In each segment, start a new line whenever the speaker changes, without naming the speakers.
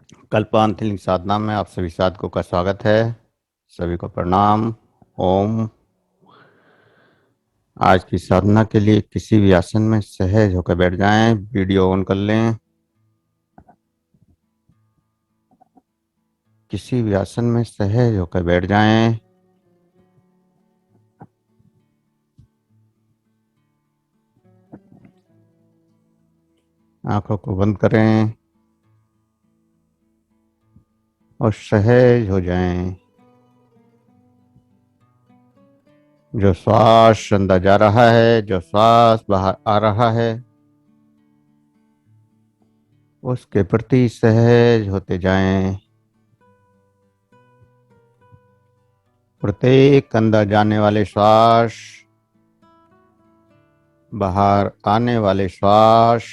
कल्पांतलिंग साधना में आप सभी साधकों का स्वागत है। सभी को प्रणाम। ओम। आज की साधना के लिए किसी भी आसन में सहज होकर बैठ जाएं। वीडियो ऑन कर लें। किसी भी आसन में सहज होकर बैठ जाएं। आंखों को बंद करें और सहज हो जाएं। जो श्वास अंदर जा रहा है, जो श्वास बाहर आ रहा है, उसके प्रति सहज होते जाएं। प्रत्येक अंदर जाने वाले श्वास, बाहर आने वाले श्वास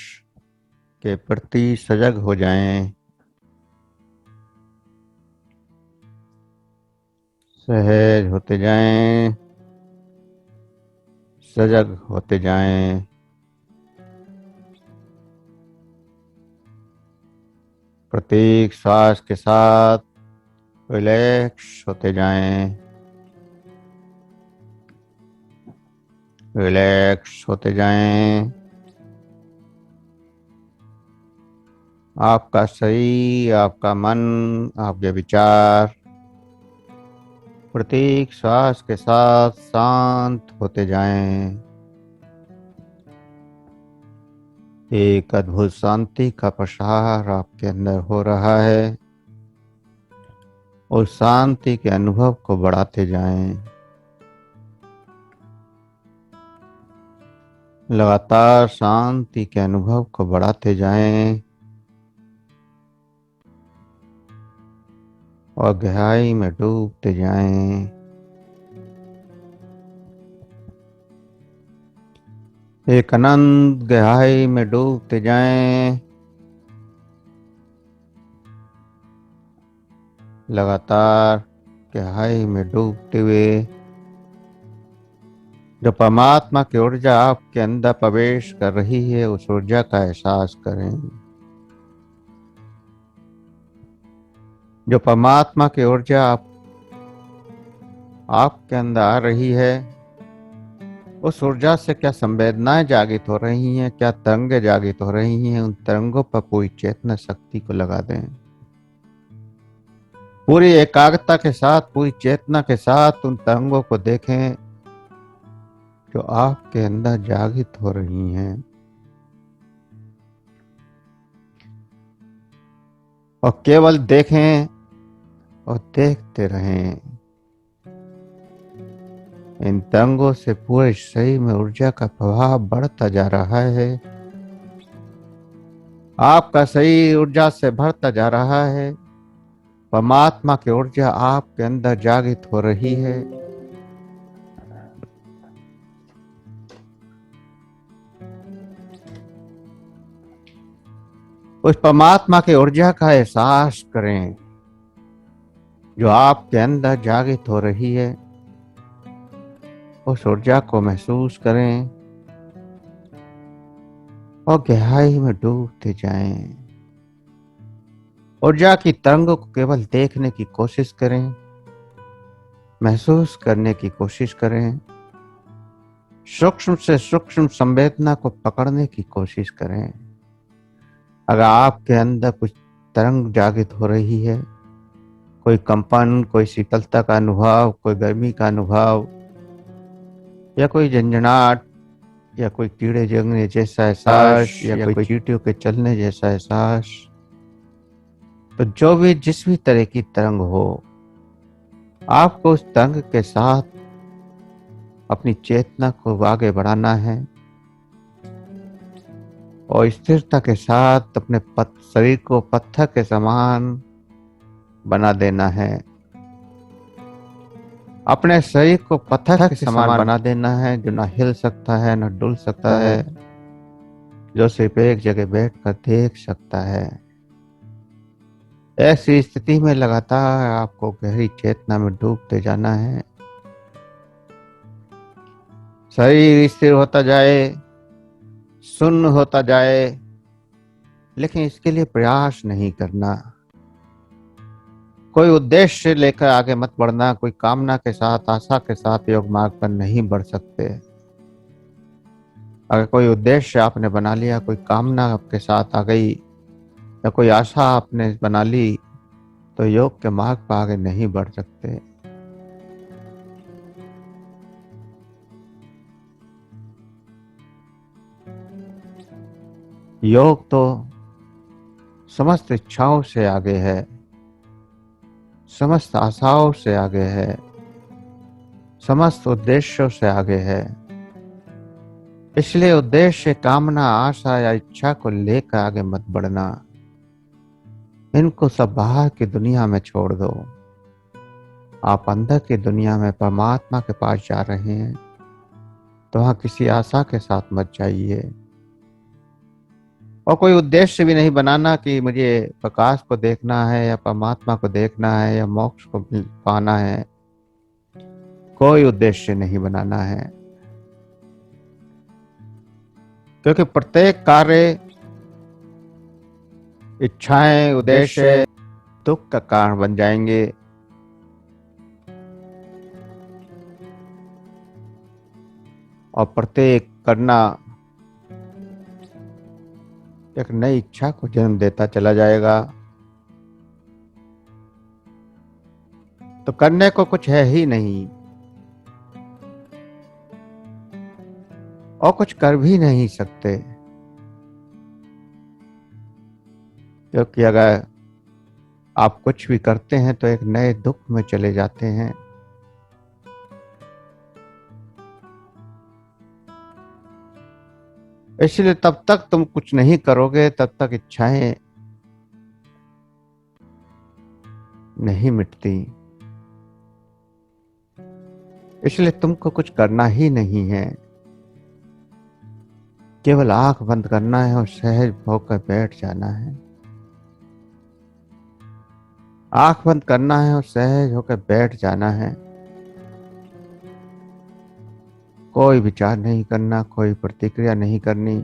के प्रति सजग हो जाएं। सहज होते जाएं, सजग होते जाएं। प्रत्येक श्वास के साथ रिलैक्स होते जाएं। रिलैक्स होते जाएं। आपका शरीर, आपका मन, आपके विचार प्रत्येक श्वास के साथ शांत होते जाएं। एक अद्भुत शांति का प्रसार आपके अंदर हो रहा है। उस शांति के अनुभव को बढ़ाते जाएं। लगातार शांति के अनुभव को बढ़ाते जाएं और गहराई में डूबते जाएं। एक अनंत गहराई में डूबते जाएं। लगातार गहराई में डूबते हुए जो परमात्मा की ऊर्जा आपके अंदर प्रवेश कर रही है, उस ऊर्जा का एहसास करें। जो परमात्मा की ऊर्जा आपके अंदर आ रही है, उस ऊर्जा से क्या संवेदनाएं जागृत हो रही हैं, क्या तरंगें जागृत हो रही हैं, उन तरंगों पर पूरी चेतना शक्ति को लगा दें। पूरी एकाग्रता के साथ, पूरी चेतना के साथ उन तरंगों को देखें जो आपके अंदर जागृत हो रही हैं। और केवल देखें और देखते रहें। इन तरंगों से पूरे शरीर में ऊर्जा का प्रभाव बढ़ता जा रहा है। आपका शरीर ऊर्जा से भरता जा रहा है। परमात्मा की ऊर्जा आपके अंदर जागृत हो रही है। उस परमात्मा की ऊर्जा का एहसास करें जो आपके अंदर जागृत हो रही है। उस ऊर्जा को महसूस करें और गहराई में डूबते जाएं। ऊर्जा की तरंगों को केवल देखने की कोशिश करें, महसूस करने की कोशिश करें, सूक्ष्म से सूक्ष्म संवेदना को पकड़ने की कोशिश करें। अगर आपके अंदर कुछ तरंग जागृत हो रही है, कोई कंपन, कोई शीतलता का अनुभव, कोई गर्मी का अनुभव, या कोई झंझनाहट, या कोई कीड़े जगने जैसा एहसास, या कोई चींटियों के चलने जैसा एहसास, तो जो भी जिस भी तरह की तरंग हो, आपको उस तरंग के साथ अपनी चेतना को आगे बढ़ाना है और स्थिरता के साथ अपने शरीर को पत्थर के समान बना देना है। अपने शरीर को पत्थर के समान बना देना है, जो ना हिल सकता है, ना डुल सकता है, जो सिर्फ एक जगह बैठकर देख सकता है। ऐसी स्थिति में लगातार आपको गहरी चेतना में डूबते जाना है। शरीर स्थिर होता जाए, शून्य होता जाए, लेकिन इसके लिए प्रयास नहीं करना। कोई उद्देश्य लेकर आगे मत बढ़ना, कोई कामना के साथ, आशा के साथ योग मार्ग पर नहीं बढ़ सकते। अगर कोई उद्देश्य आपने बना लिया, कोई कामना आपके साथ आ गई या कोई आशा आपने बना ली, तो योग के मार्ग पर आगे नहीं बढ़ सकते। योग तो समस्त इच्छाओं से आगे है, समस्त आशाओं से आगे है, समस्त उद्देश्यों से आगे है। इसलिए उद्देश्य, कामना, आशा या इच्छा को लेकर आगे मत बढ़ना। इनको सब बाहर की दुनिया में छोड़ दो। आप अंदर की दुनिया में परमात्मा के पास जा रहे हैं, तो वहां किसी आशा के साथ मत जाइए और कोई उद्देश्य भी नहीं बनाना कि मुझे प्रकाश को देखना है या परमात्मा को देखना है या मोक्ष को पाना है। कोई उद्देश्य नहीं बनाना है, क्योंकि प्रत्येक कार्य, इच्छाएं, उद्देश्य दुख का कारण बन जाएंगे। और प्रत्येक करना एक नई इच्छा को जन्म देता चला जाएगा। तो करने को कुछ है ही नहीं और कुछ कर भी नहीं सकते, क्योंकि अगर आप कुछ भी करते हैं तो एक नए दुख में चले जाते हैं। इसलिए तब तक तुम कुछ नहीं करोगे, तब तक इच्छाएं नहीं मिटती। इसलिए तुमको कुछ करना ही नहीं है, केवल आंख बंद करना है और सहज होकर बैठ जाना है। आंख बंद करना है और सहज होकर बैठ जाना है। कोई विचार नहीं करना, कोई प्रतिक्रिया नहीं करनी,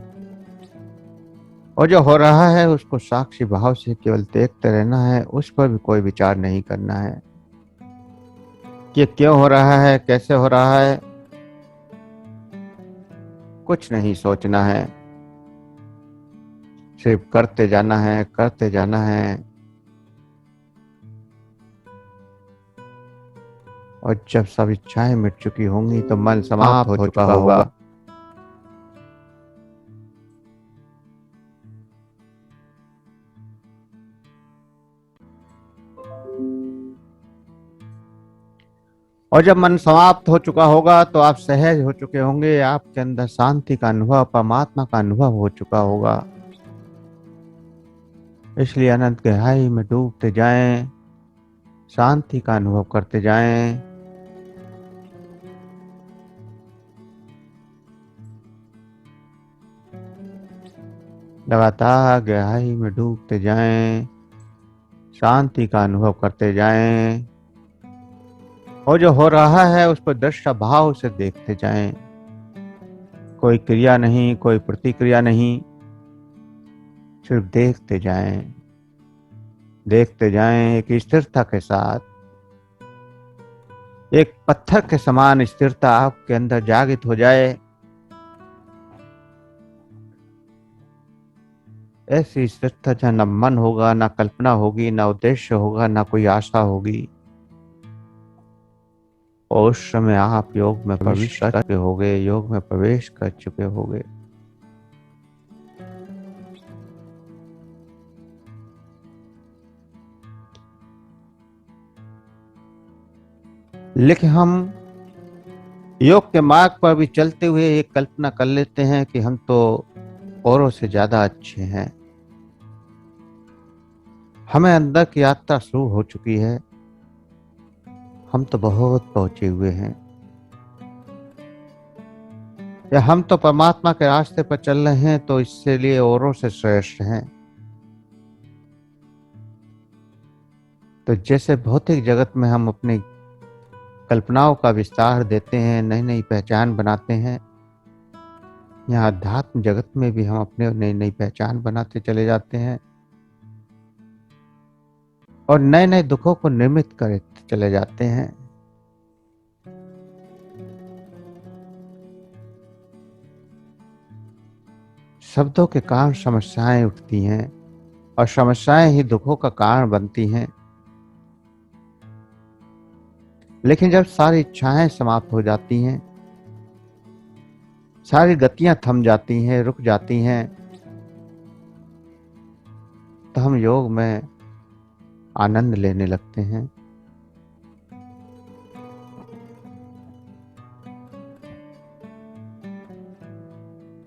और जो हो रहा है उसको साक्षी भाव से केवल देखते रहना है। उस पर भी कोई विचार नहीं करना है कि क्यों हो रहा है, कैसे हो रहा है, कुछ नहीं सोचना है। सिर्फ करते जाना है, करते जाना है। और जब सब इच्छाएं मिट चुकी होंगी तो मन समाप्त हो चुका होगा। और जब मन समाप्त हो चुका होगा तो आप सहज हो चुके होंगे। आपके अंदर शांति का अनुभव, परमात्मा का अनुभव हो चुका होगा। इसलिए अनंत गहराई में डूबते जाएं, शांति का अनुभव करते जाएं। लगातार गहराई में डूबते जाएं, शांति का अनुभव करते जाएं, और जो हो रहा है उस पर दृष्टा भाव से देखते जाएं। कोई क्रिया नहीं, कोई प्रतिक्रिया नहीं, सिर्फ देखते जाएं, देखते जाएं एक स्थिरता के साथ। एक पत्थर के समान स्थिरता आपके अंदर जागृत हो जाए। ऐसी स्थिरता जहाँ न मन होगा, ना कल्पना होगी, ना उद्देश्य होगा, ना कोई आशा होगी। और उस समय आप योग में प्रवेश कर चुके होगे, योग में प्रवेश कर चुके होगे। लेकिन हम योग के मार्ग पर भी चलते हुए एक कल्पना कर लेते हैं कि हम तो औरों से ज्यादा अच्छे हैं, हमें अंदर की यात्रा शुरू हो चुकी है, हम तो बहुत पहुंचे हुए हैं, या हम तो परमात्मा के रास्ते पर चल रहे हैं तो इससे लिए औरों से श्रेष्ठ हैं। तो जैसे भौतिक जगत में हम अपनी कल्पनाओं का विस्तार देते हैं, नई नई पहचान बनाते हैं, यहाँ अध्यात्म जगत में भी हम अपने नई नई पहचान बनाते चले जाते हैं। और नए नए दुखों को निर्मित करते चले जाते हैं। शब्दों के कारण समस्याएं उठती हैं और समस्याएं ही दुखों का कारण बनती हैं। लेकिन जब सारी इच्छाएं समाप्त हो जाती हैं, सारी गतियां थम जाती हैं, रुक जाती हैं, तो हम योग में आनंद लेने लगते हैं।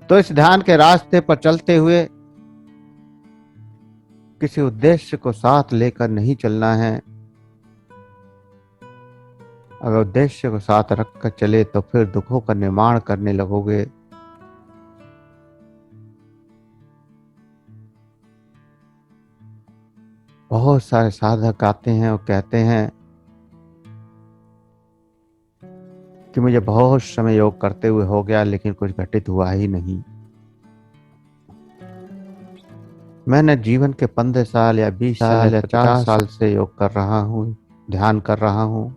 तो इस ध्यान के रास्ते पर चलते हुए किसी उद्देश्य को साथ लेकर नहीं चलना है। अगर उद्देश्य को साथ रखकर चले तो फिर दुखों का निर्माण करने लगोगे। बहुत सारे साधक आते हैं और कहते हैं कि मुझे बहुत समय योग करते हुए हो गया, लेकिन कुछ घटित हुआ ही नहीं। मैंने जीवन के 15 साल या 20 साल या 50 साल से योग कर रहा हूँ, ध्यान कर रहा हूँ,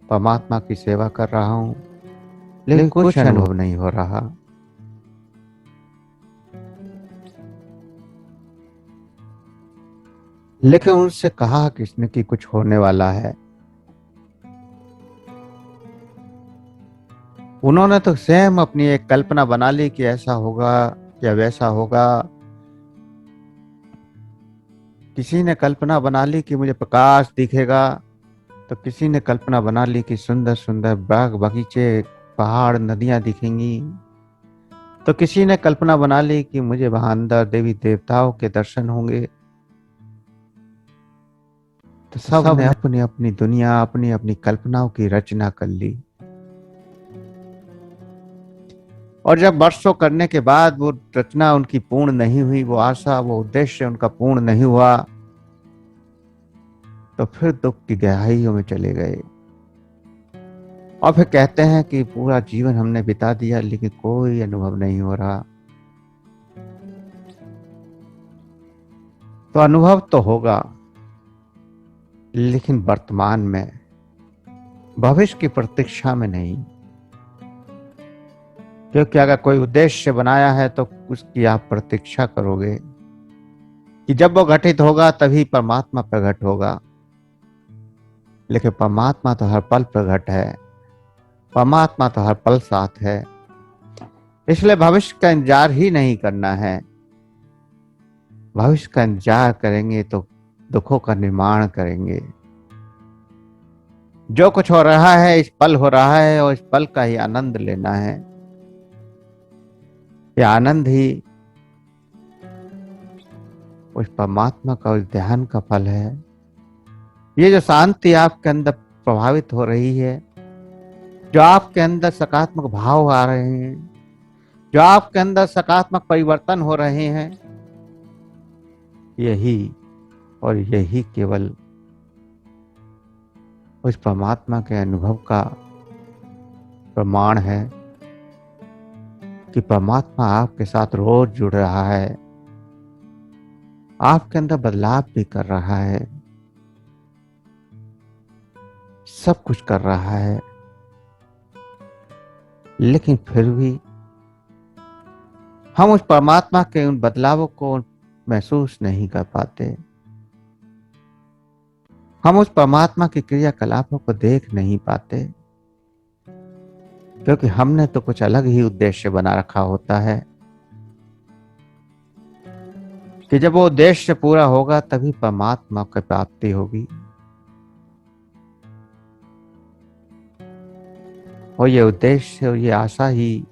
परमात्मा की सेवा कर रहा हूँ, लेकिन कुछ अनुभव नहीं हो रहा। लेकिन उनसे कहा किसने कि कुछ होने वाला है। उन्होंने तो स्वयं अपनी एक कल्पना बना ली कि ऐसा होगा या वैसा होगा। किसी ने कल्पना बना ली कि मुझे प्रकाश दिखेगा, तो किसी ने कल्पना बना ली कि सुंदर सुंदर बाग बगीचे, पहाड़, नदियां दिखेंगी। तो किसी ने कल्पना बना ली कि मुझे वहां अंदर देवी देवताओं के दर्शन होंगे। तो सब ने अपनी अपनी दुनिया, अपनी अपनी कल्पनाओं की रचना कर ली। और जब वर्षों करने के बाद वो रचना उनकी पूर्ण नहीं हुई, वो आशा, वो उद्देश्य उनका पूर्ण नहीं हुआ, तो फिर दुख की गहराइयों में चले गए। और फिर कहते हैं कि पूरा जीवन हमने बिता दिया लेकिन कोई अनुभव नहीं हो रहा। तो अनुभव तो होगा, लेकिन वर्तमान में, भविष्य की प्रतीक्षा में नहीं। क्योंकि अगर कोई उद्देश्य बनाया है तो उसकी आप प्रतीक्षा करोगे कि जब वो घटित होगा तभी परमात्मा प्रकट होगा। लेकिन परमात्मा तो हर पल प्रकट है, परमात्मा तो हर पल साथ है। इसलिए भविष्य का इंतजार ही नहीं करना है। भविष्य का इंतजार करेंगे तो दुखों का निर्माण करेंगे। जो कुछ हो रहा है इस पल हो रहा है, और इस पल का ही आनंद लेना है। यह आनंद ही उस परमात्मा का, उस ध्यान का फल है। ये जो शांति आपके अंदर प्रभावित हो रही है, जो आपके अंदर सकारात्मक भाव आ रहे हैं, जो आपके अंदर सकारात्मक परिवर्तन हो रहे हैं, यही और यही केवल उस परमात्मा के अनुभव का प्रमाण है कि परमात्मा आपके साथ रोज जुड़ रहा है, आपके अंदर बदलाव भी कर रहा है, सब कुछ कर रहा है। लेकिन फिर भी हम उस परमात्मा के उन बदलावों को महसूस नहीं कर पाते। हम उस परमात्मा की क्रियाकलापों को देख नहीं पाते, क्योंकि हमने तो कुछ अलग ही उद्देश्य बना रखा होता है कि जब वो उद्देश्य पूरा होगा तभी परमात्मा की प्राप्ति होगी। और ये उद्देश्य और ये आशा ही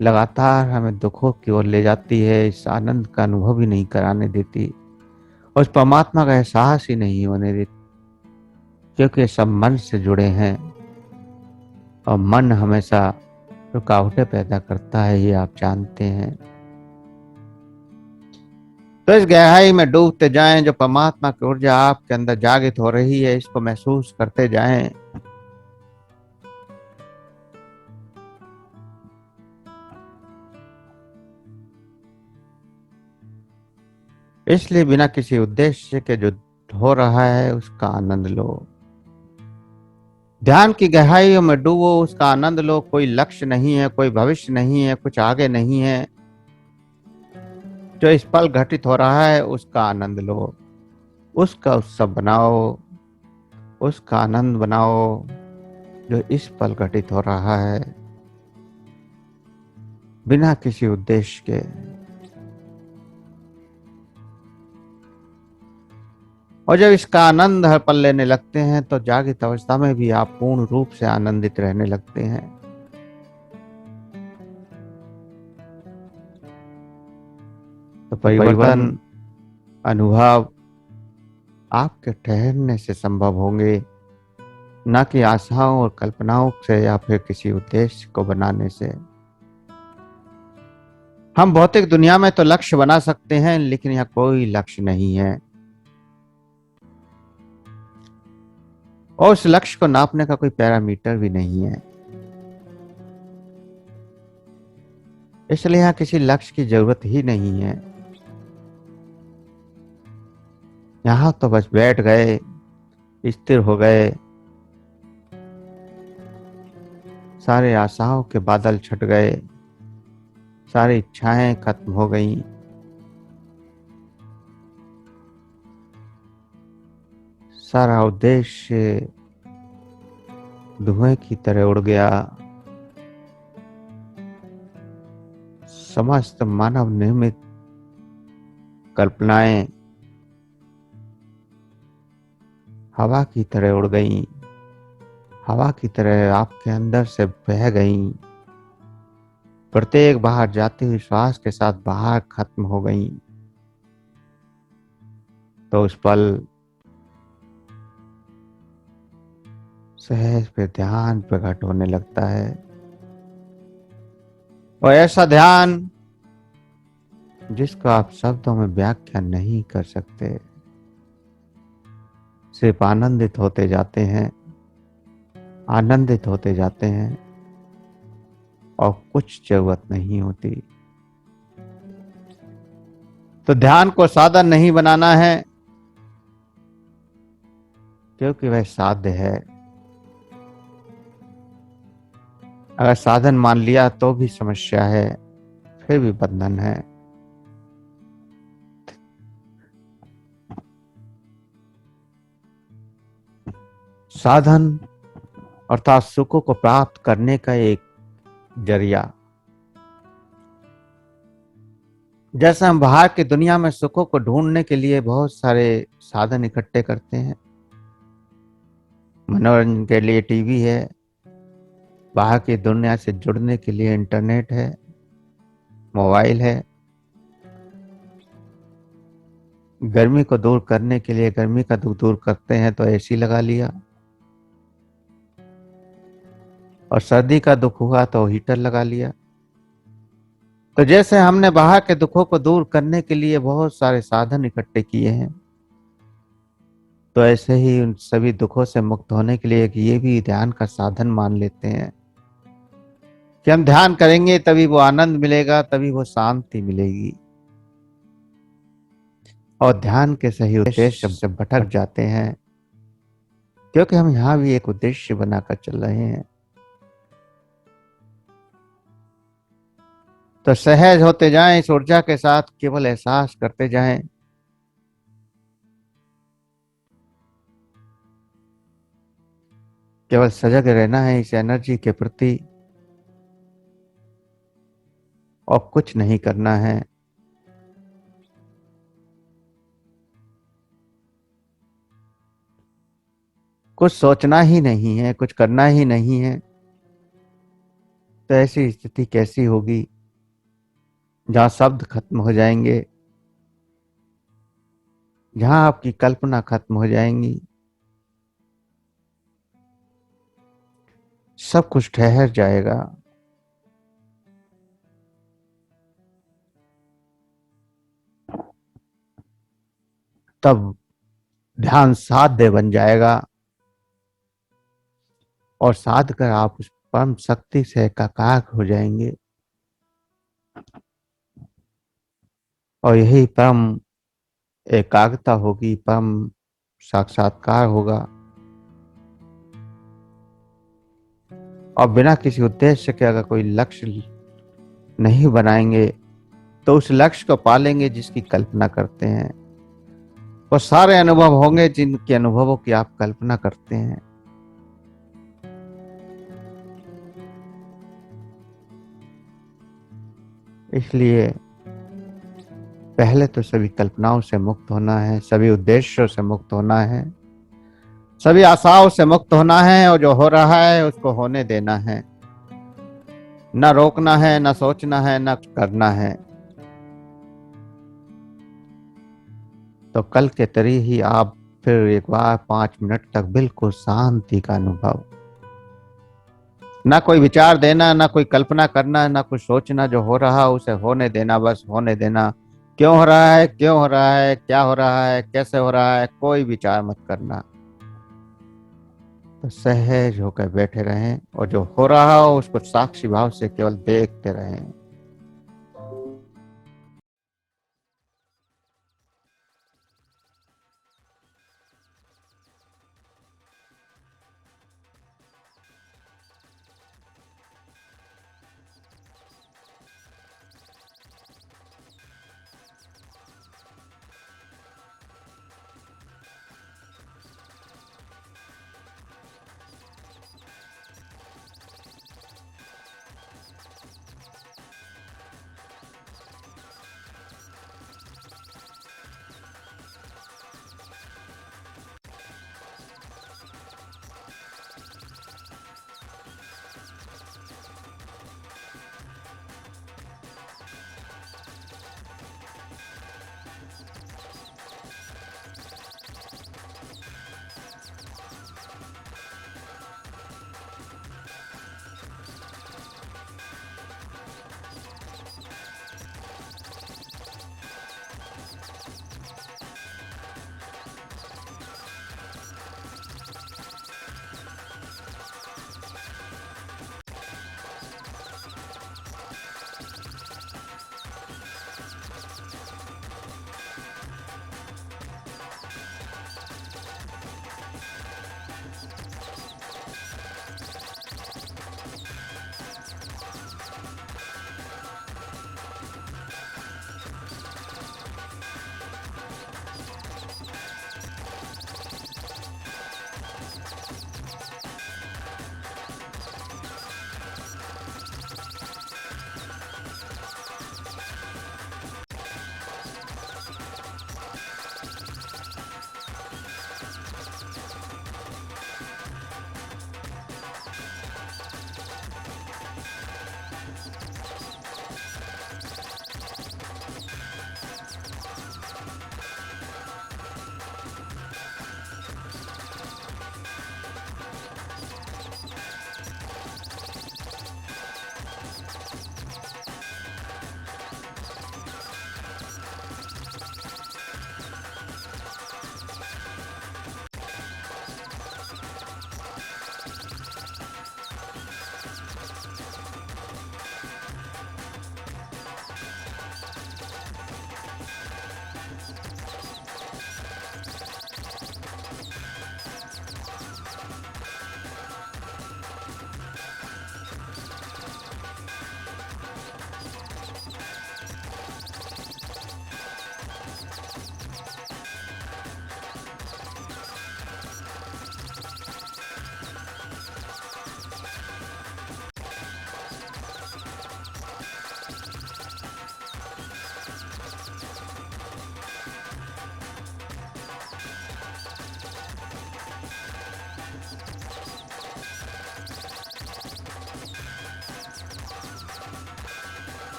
लगातार हमें दुखों की ओर ले जाती है, इस आनंद का अनुभव ही नहीं कराने देती, और उस परमात्मा का एहसास ही नहीं होने देती। क्योंकि सब मन से जुड़े हैं और मन हमेशा रुकावटें पैदा करता है, ये आप जानते हैं। तो इस गहराई में डूबते जाएं, जो परमात्मा की ऊर्जा आपके अंदर जागृत हो रही है, इसको महसूस करते जाएं। इसलिए बिना किसी उद्देश्य के जो हो रहा है उसका आनंद लो। ध्यान की गहराइयों में डूबो, उसका आनंद लो। कोई लक्ष्य नहीं है, कोई भविष्य नहीं है, कुछ आगे नहीं है। जो इस पल घटित हो रहा है उसका आनंद लो, उसका उत्सव बनाओ, उसका आनंद बनाओ जो इस पल घटित हो रहा है, बिना किसी उद्देश्य के। और जब इसका आनंद हर पल लेने लगते हैं तो जागृत अवस्था में भी आप पूर्ण रूप से आनंदित रहने लगते हैं। तो परिवर्तन अनुभव आपके ठहरने से संभव होंगे, न कि आशाओं और कल्पनाओं से या फिर किसी उद्देश्य को बनाने से। हम भौतिक दुनिया में तो लक्ष्य बना सकते हैं, लेकिन यह कोई लक्ष्य नहीं है, और उस लक्ष्य को नापने का कोई पैरामीटर भी नहीं है। इसलिए यहां किसी लक्ष्य की जरूरत ही नहीं है। यहां तो बस बैठ गए, स्थिर हो गए, सारे आशाओं के बादल छट गए, सारी इच्छाएं खत्म हो गईं। सारा उद्देश्य धुएं की तरह उड़ गया। समस्त मानव निर्मित कल्पनाएं हवा की तरह उड़ गईं, हवा की तरह आपके अंदर से बह गईं। प्रत्येक बाहर जाती हुई श्वास के साथ बाहर खत्म हो गईं। तो उस पल सहज पे ध्यान प्रकट होने लगता है, और ऐसा ध्यान जिसको आप शब्दों में व्याख्या नहीं कर सकते। सिर्फ आनंदित होते जाते हैं, आनंदित होते जाते हैं, और कुछ जरूरत नहीं होती। तो ध्यान को साधन नहीं बनाना है, क्योंकि वह साध्य है। अगर साधन मान लिया तो भी समस्या है, फिर भी बंधन है। साधन अर्थात सुखों को प्राप्त करने का एक जरिया। जैसे हम बाहर की दुनिया में सुखों को ढूंढने के लिए बहुत सारे साधन इकट्ठे करते हैं। मनोरंजन के लिए टीवी है, बाहर की दुनिया से जुड़ने के लिए इंटरनेट है, मोबाइल है, गर्मी को दूर करने के लिए, गर्मी का दुख दूर करते हैं तो एसी लगा लिया, और सर्दी का दुख हुआ तो हीटर लगा लिया। तो जैसे हमने बाहर के दुखों को दूर करने के लिए बहुत सारे साधन इकट्ठे किए हैं, तो ऐसे ही उन सभी दुखों से मुक्त होने के लिए ये भी ध्यान का साधन मान लेते हैं कि हम ध्यान करेंगे तभी वो आनंद मिलेगा, तभी वो शांति मिलेगी। और ध्यान के सही उद्देश्य से भटक जाते हैं, क्योंकि हम यहां भी एक उद्देश्य बनाकर चल रहे हैं। तो सहज होते जाएं, इस ऊर्जा के साथ केवल एहसास करते जाएं। केवल सजग रहना है इस एनर्जी के प्रति, और कुछ नहीं करना है। कुछ सोचना ही नहीं है, कुछ करना ही नहीं है। तो ऐसी स्थिति कैसी होगी जहां शब्द खत्म हो जाएंगे, जहां आपकी कल्पना खत्म हो जाएंगी, सब कुछ ठहर जाएगा। तब ध्यान साध्य बन जाएगा, और साध कर आप उस परम शक्ति से एकाकार हो जाएंगे। और यही परम एकाग्रता होगी, परम साक्षात्कार होगा। और बिना किसी उद्देश्य के अगर कोई लक्ष्य नहीं बनाएंगे तो उस लक्ष्य को पालेंगे जिसकी कल्पना करते हैं। वो सारे अनुभव होंगे जिनके अनुभवों की आप कल्पना करते हैं। इसलिए पहले तो सभी कल्पनाओं से मुक्त होना है, सभी उद्देश्यों से मुक्त होना है, सभी आशाओं से मुक्त होना है, और जो हो रहा है उसको होने देना है। न रोकना है, न सोचना है, न करना है। तो कल के तरी ही आप फिर एक बार 5 मिनट तक बिल्कुल शांति का अनुभव, ना कोई विचार देना, ना कोई कल्पना करना, ना कुछ सोचना, जो हो रहा उसे होने देना, बस होने देना। क्यों हो रहा है, क्यों हो रहा है, क्या हो रहा है, कैसे हो रहा है, कोई विचार मत करना। तो सहज होकर बैठे रहें और जो हो रहा हो उसको साक्षी भाव से केवल देखते रहें।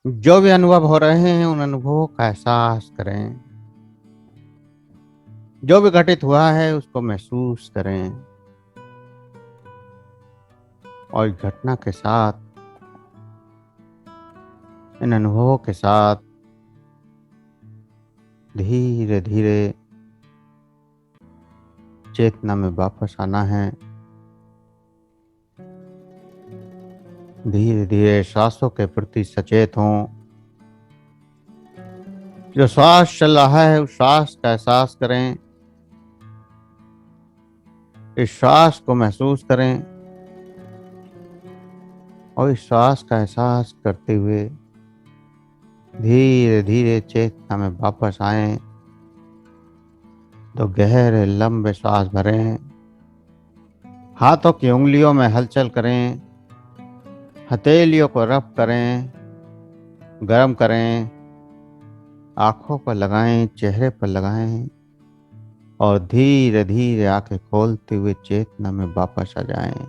जो भी अनुभव हो रहे हैं उन अनुभवों का एहसास करें। जो भी घटित हुआ है उसको महसूस करें और इस घटना के साथ, इन अनुभवों के साथ धीरे धीरे चेतना में वापस आना है। धीरे धीरे सांसों के प्रति सचेत हों। जो श्वास चल रहा है उस श्वास का एहसास करें। इस श्वास को महसूस करें और इस श्वास का एहसास करते हुए धीरे धीरे चेतना में वापस आएं। तो गहरे लंबे श्वास भरें। हाथों की उंगलियों में हलचल करें। हथेलियों को रब करें, गर्म करें। आंखों पर लगाएं, चेहरे पर लगाएं और धीरे धीरे आंखें खोलते हुए चेतना में वापस आ जाएं।